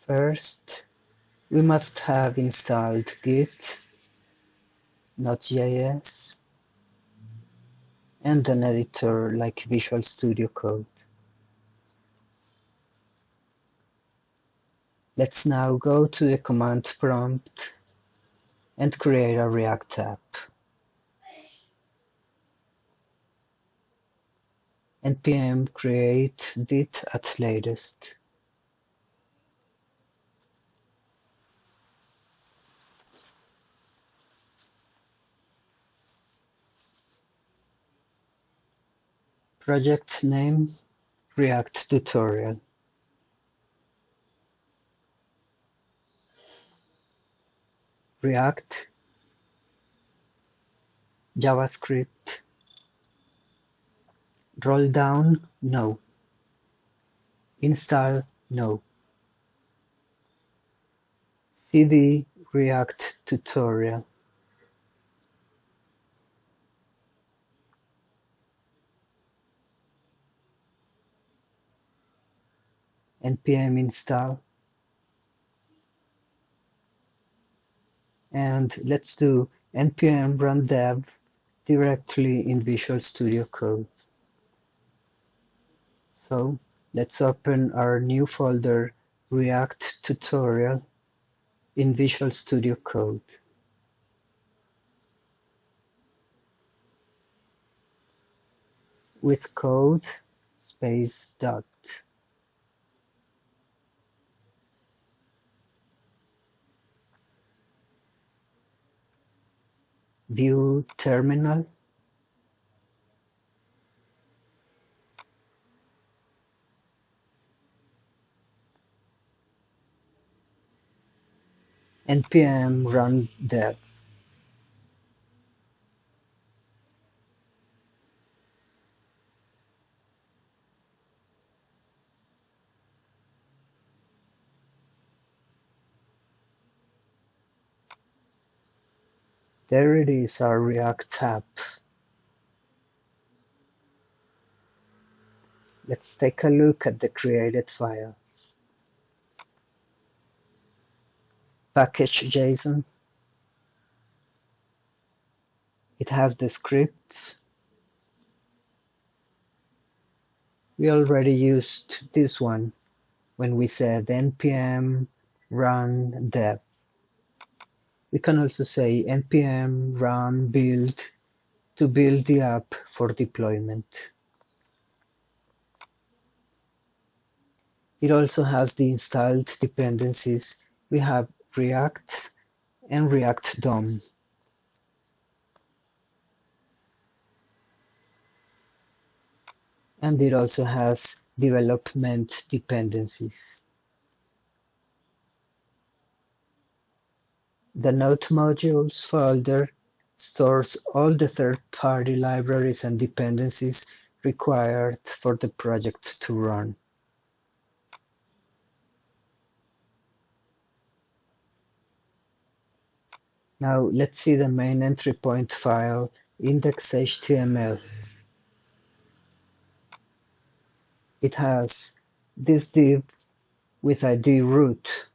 First, we must have installed Git, Node.js, and an editor like Visual Studio Code. Let's now go to the command prompt and create a React app. npm create dit at latest. Project name React tutorial. React, JavaScript, roll down, no. Install, no. cd React tutorial. npm install. And let's do npm run dev directly in Visual Studio Code. So let's open our new folder React tutorial in Visual Studio Code. With code space dot. View terminal. npm run dev. There it is, our React app. Let's take a look at the created files. Package.json. It has the scripts. We already used this one when we said npm run dev. We can also say npm run build to build the app for deployment. It also has the installed dependencies. We have React and React DOM. And it also has development dependencies. The Node modules folder stores all the third-party libraries and dependencies required for the project to run. Now let's see the main entry point file, index.html. It has this div with ID root,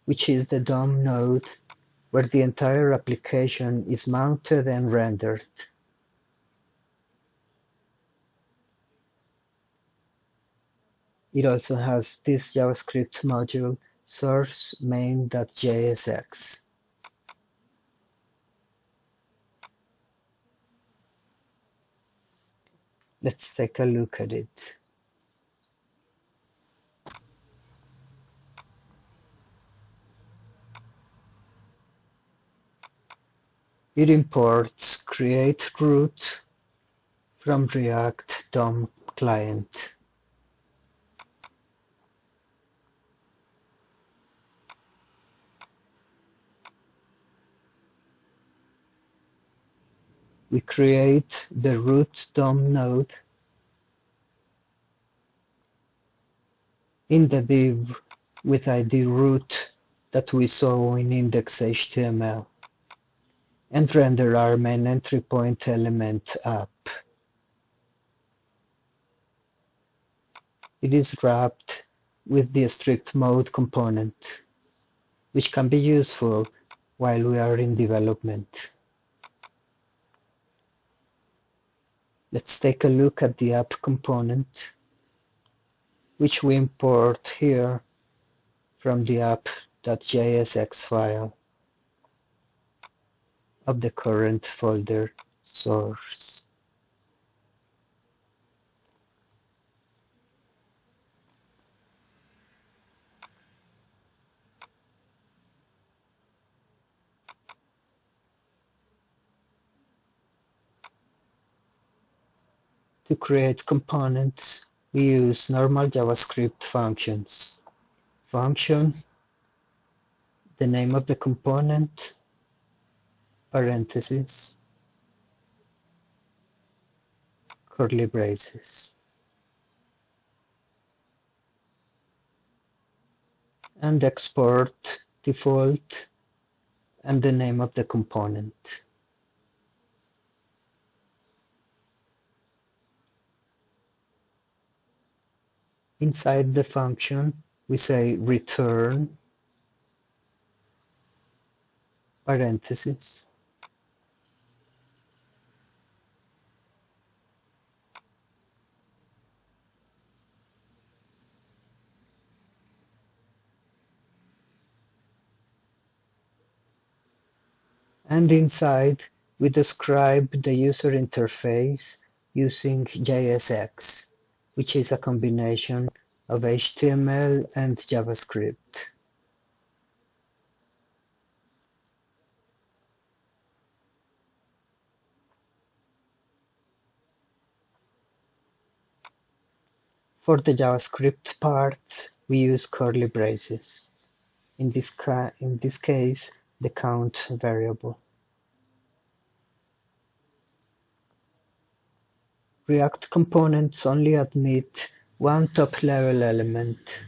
which is the DOM node where the entire application is mounted and rendered. It also has this JavaScript module, source main.jsx. Let's take a look at it. It imports create root from React DOM client. We create the root DOM node in the div with ID root that we saw in index.html and render our main entry point element app. It is wrapped with the strict mode component, which can be useful while we are in development. Let's take a look at the app component, which we import here from the app.jsx file of the current folder source. To create components, we use normal JavaScript functions. Function, the name of the component, parentheses, curly braces, and export default and the name of the component. Inside the function, we say return, parentheses, and inside we describe the user interface using JSX, which is a combination of HTML and JavaScript. For the JavaScript parts, we use curly braces. In this case, the count variable. React components only admit one top-level element,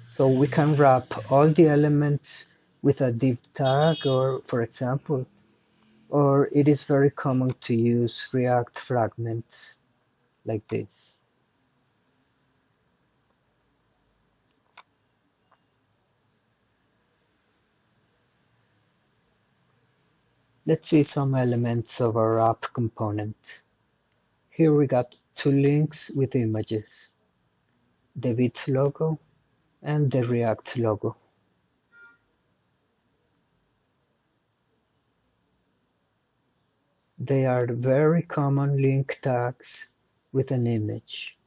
so we can wrap all the elements with a div tag, or for example, or it is very common to use React fragments like this. Let's see some elements of our app component. Here we got two links with images, the Vite logo and the React logo. They are very common link tags with an image.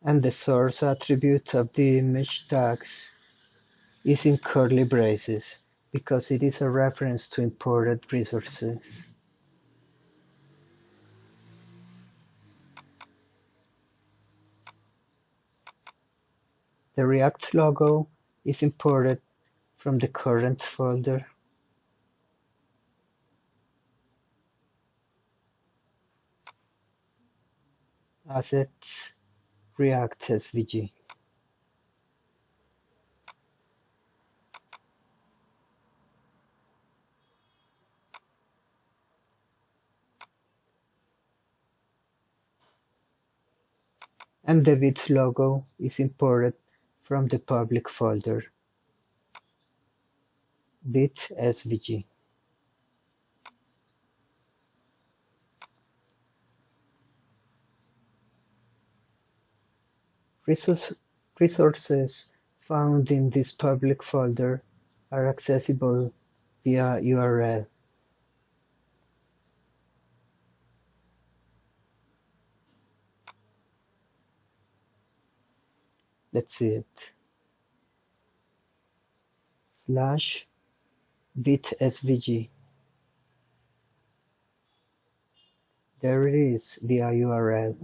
And the source attribute of the image tags is in curly braces because it is a reference to imported resources. The React logo is imported from the current folder. Assets, React SVG. And the Vite logo is imported from the public folder, Vite SVG. Resources found in this public folder are accessible via URL. Let's see it. /Vite SVG. There it is via URL.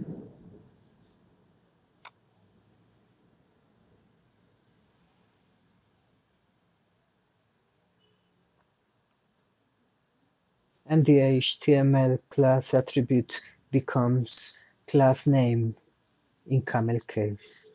And the HTML class attribute becomes class name in camel case.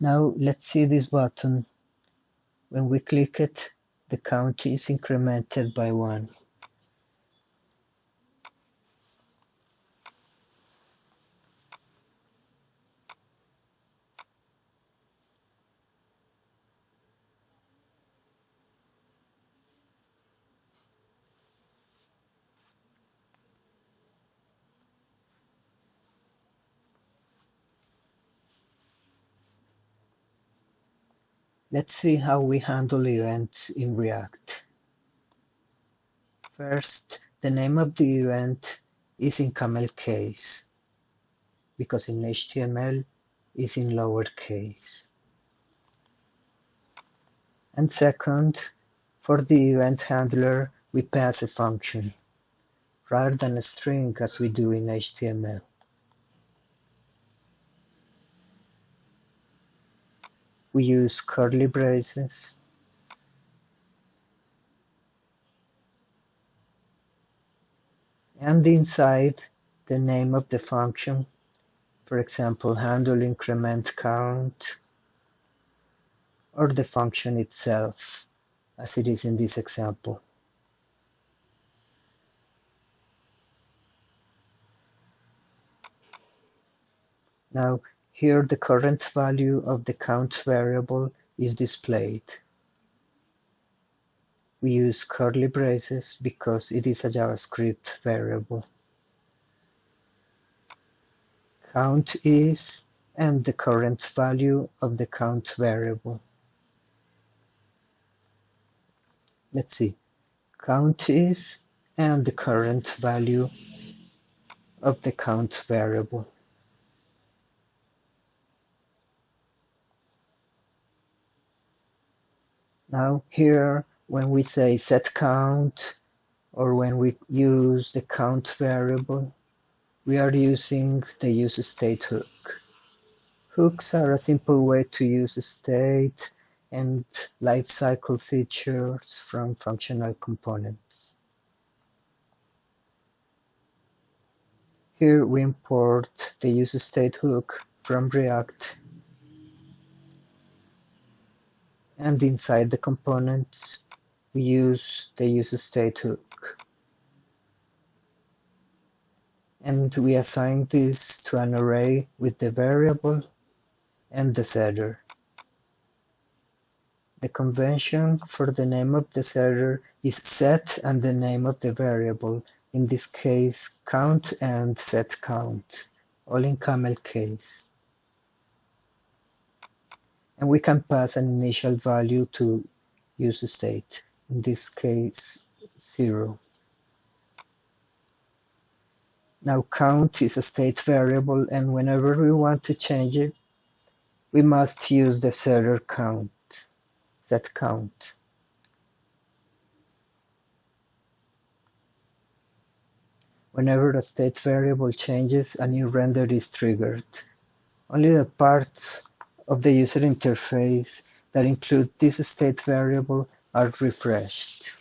Now let's see this button. When we click it, the count is incremented by 1. Let's see how we handle events in React. First, the name of the event is in camel case, because in HTML is in lowercase. And second, for the event handler, we pass a function, rather than a string as we do in HTML. We use curly braces, and inside the name of the function, for example, handle increment count, or the function itself, as it is in this example. Now, here the current value of the count variable is displayed. We use curly braces because it is a JavaScript variable. Count is, and the current value of the count variable. Let's see. Count is, and the current value of the count variable. Now here, when we say set count, or when we use the count variable, we are using the useState hook. Hooks are a simple way to use state and lifecycle features from functional components. Here we import the useState hook from React, and inside the components we use the useState hook. And we assign this to an array with the variable and the setter. The convention for the name of the setter is set and the name of the variable, in this case count and set count, all in camel case. And we can pass an initial value to useState, in this case 0. Now count is a state variable, and whenever we want to change it, we must use the setter count, set count. Whenever a state variable changes, a new render is triggered. Only the parts of the user interface that include this state variable are refreshed.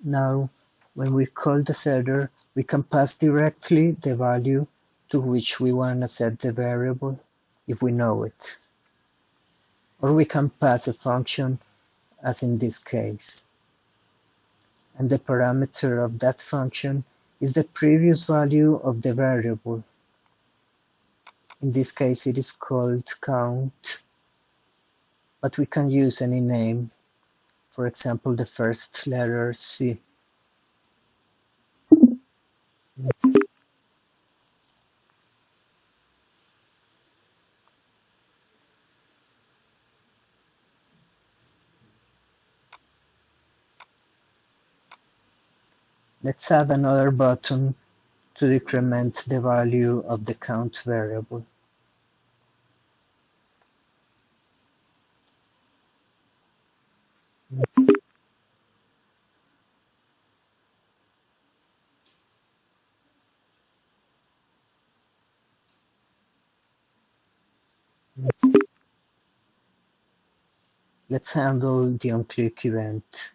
Now, when we call the setter, we can pass directly the value to which we want to set the variable, if we know it. Or we can pass a function, as in this case. And the parameter of that function is the previous value of the variable. In this case it is called count, but we can use any name, for example the first letter C. Let's add another button to decrement the value of the count variable. Let's handle the onClick event.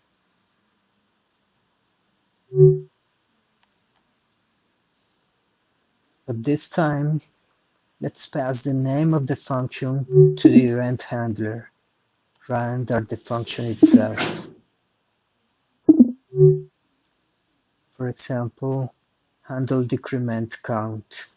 The this time, let's pass the name of the function to the event handler rather than the function itself. For example, handle decrement count.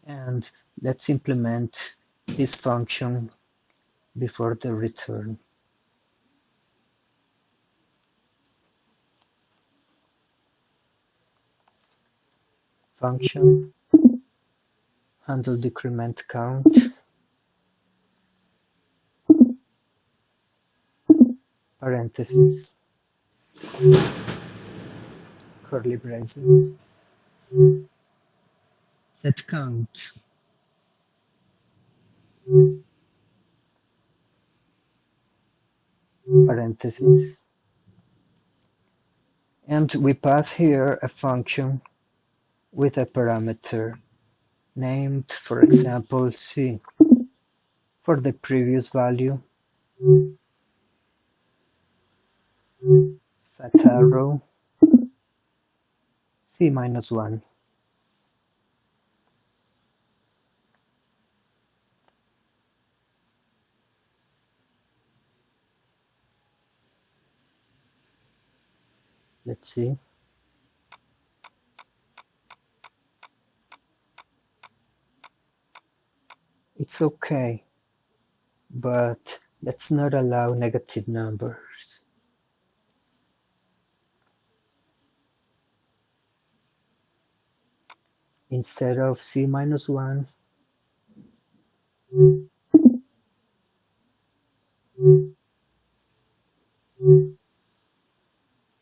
And let's implement this function before the return. Function handle decrement count, parentheses, curly braces, set count, parentheses, and we pass here a function with a parameter named, for example, C. For the previous value, fat arrow, C minus 1. Let's see. It's okay, but let's not allow negative numbers. Instead of C minus 1,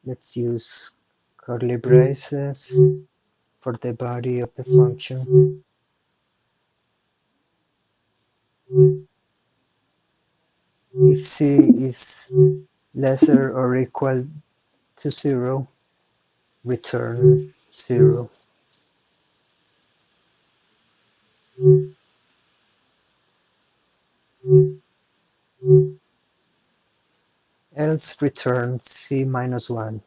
let's use curly braces for the body of the function. If C is lesser or equal to 0, return 0. Else return C minus 1.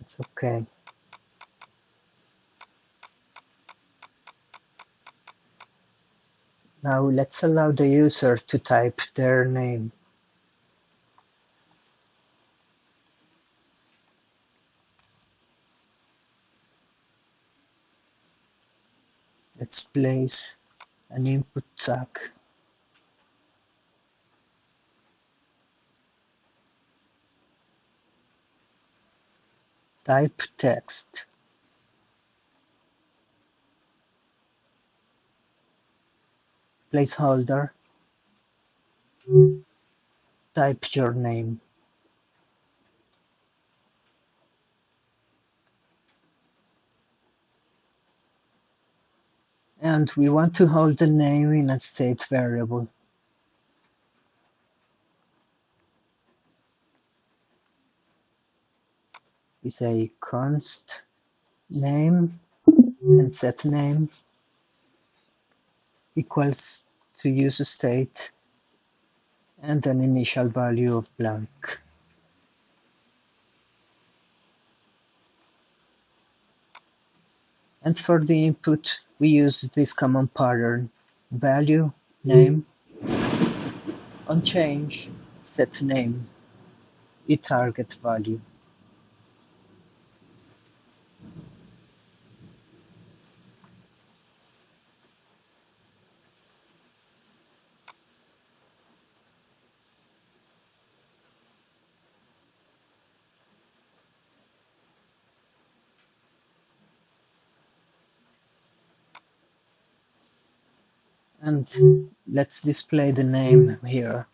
It's okay. Now let's allow the user to type their name. Let's place an input tag. Type text. Placeholder. Type your name. And we want to hold the name in a state variable. We say const name and set name equals to use state and an initial value of blank. And for the input, we use this common pattern: value, name, on change, set name, target value. And let's display the name here.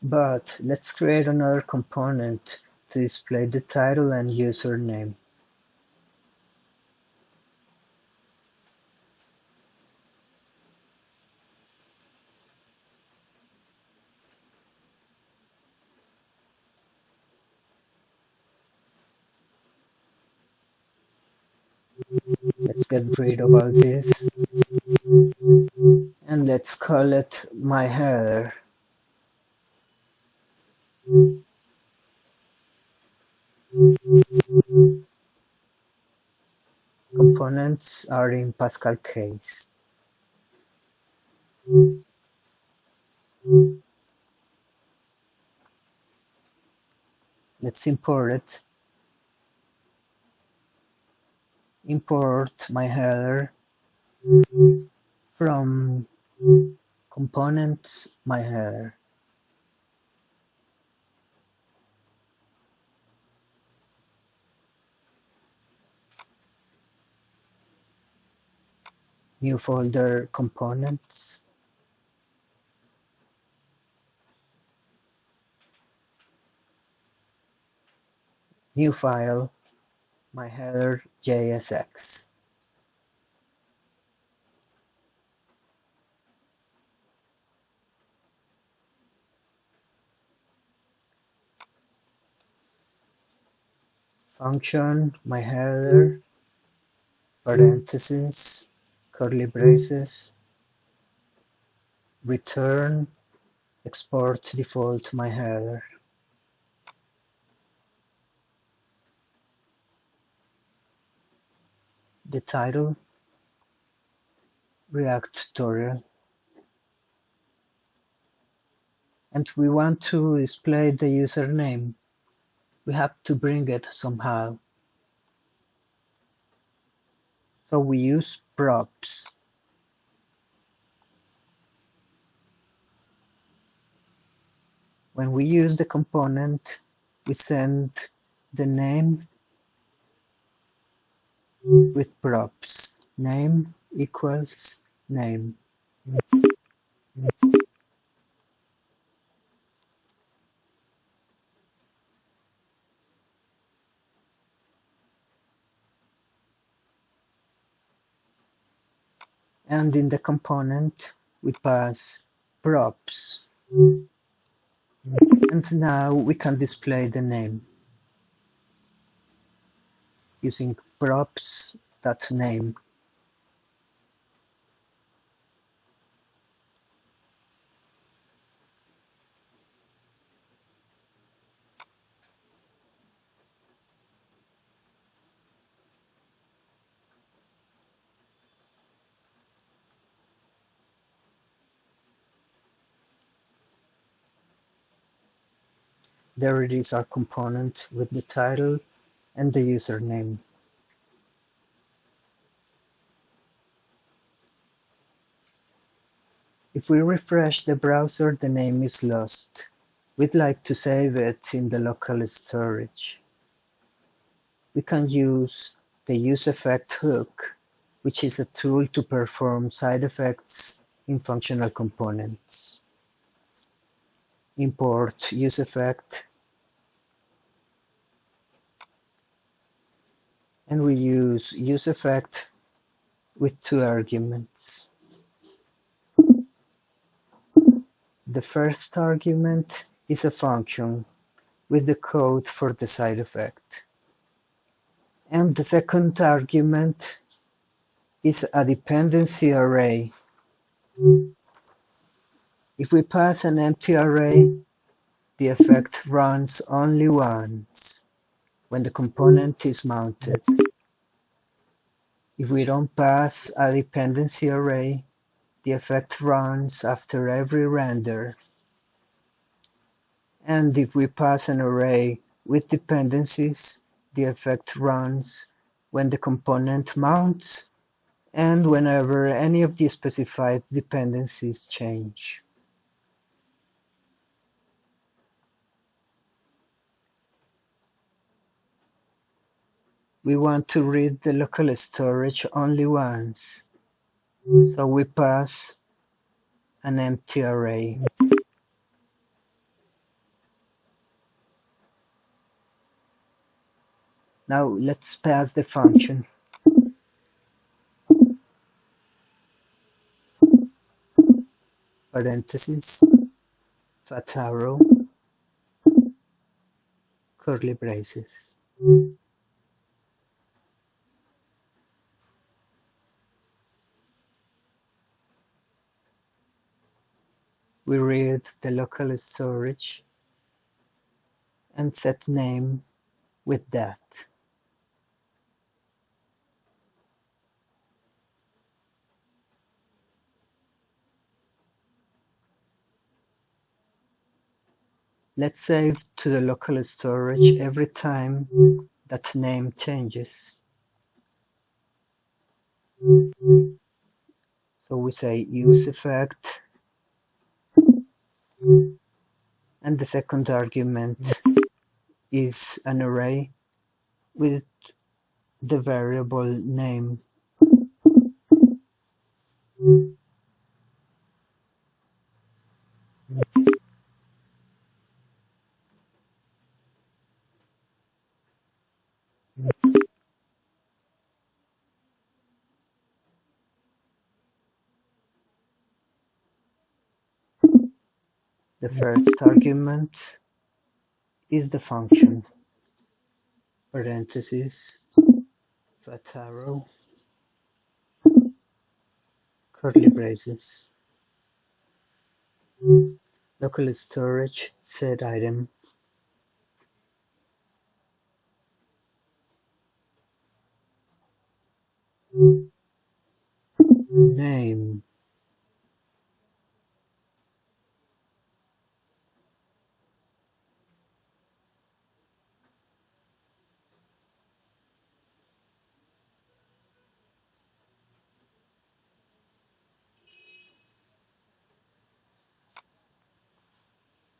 But let's create another component to display the title and username. Let's get rid of all this and let's call it my header. Components are in Pascal case. Let's import it. Import my header from components my header. New folder components. New file my header JSX. Function my header parentheses curly braces return export default my header. The title React tutorial, and we want to display the username. We have to bring it somehow. So we use props. When we use the component, we send the name with props. Name equals name. And in the component, we pass props. And now we can display the name using props.name. There it is, our component with the title and the username. If we refresh the browser, the name is lost. We'd like to save it in the local storage. We can use the useEffect hook, which is a tool to perform side effects in functional components. Import useEffect, and we use useEffect with two arguments. The first argument is a function with the code for the side effect. And the second argument is a dependency array. If we pass an empty array, the effect runs only once, when the component is mounted. If we don't pass a dependency array, the effect runs after every render. And if we pass an array with dependencies, the effect runs when the component mounts and whenever any of the specified dependencies change. We want to read the local storage only once, so we pass an empty array. Now let's pass the function. Parentheses, fat arrow, curly braces. We read the local storage and set name with that. Let's save to the local storage every time that name changes. So we say use effect, and the second argument is an array with the variable name. The first argument is the function, parentheses, fat arrow, curly braces, local storage set item, name.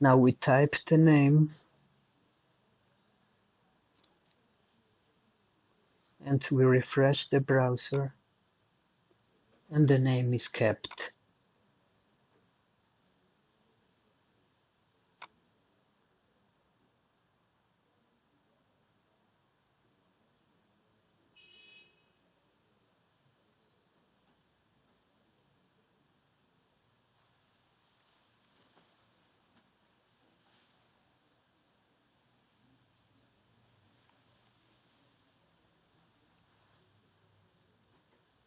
Now we type the name and we refresh the browser and the name is kept.